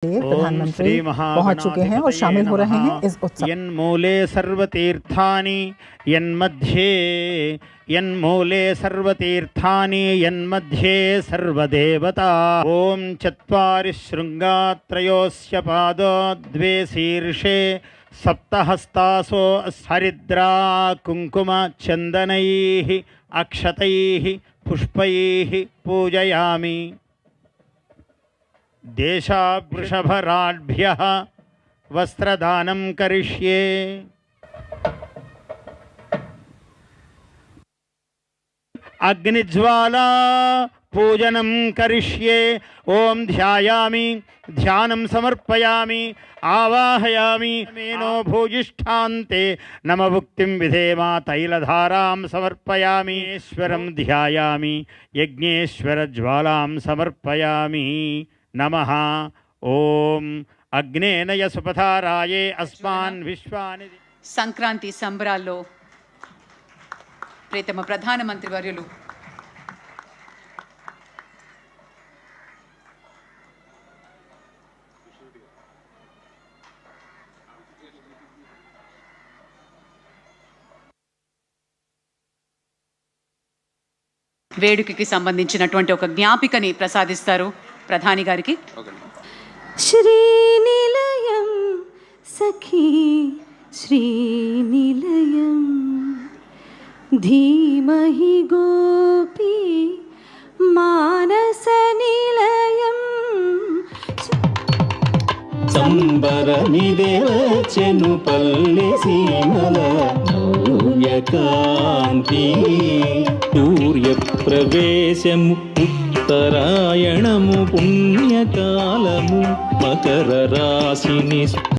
प्रधानमंत्री पहुंच चुके हैं और शामिल हो रहे हैं इस उत्सव। यन्मूले सर्वतीर्थानि यन्मूले सर्वतीर्थानि यन्मध्ये सर्वदेवता। ओम चत्वारि शृंगात्रयोस्य पादो द्वे शीर्षे सप्तहस्तासो हरिद्रा कुंकुम चंदनैः अक्षतैः पुष्पैः पूजयामि। देशावृषभराभ्यः वस्त्रदानं करिष्ये। अग्निज्वाला पूजनं करिष्ये। ओम ध्यायामि ध्यानं समर्पयामि आवाहयामि। मेनो भूयिष्ठान्ते नमभुक्तिं विधेमा तैलधारां समर्पयामि। ईश्वरं ध्यायामि यज्ञेश्वर ज्वालां समर्पयामि। नमः। ओम अग्नेनय सुपथाराये अस्मान् विश्वानि। సంక్రాంతి సంబరాల్లో ప్రియతమ ప్రధానమంత్రి వర్యులు వేడుకకి సంబంధించినటువంటి ఒక జ్ఞాపికని ప్రసాదిస్తారు ప్రధాని గారికి। శ్రీనిలయం సఖీ శ్రీనిలయం ధీమహి గోపీ మానస నిలయం। సంబరమిదేవచెను పల్లె సీమల నవ్యకాంతి। సూర్యప్రవేశము ఉత్తరాయణము పుణ్యకాలము మకర రాశిని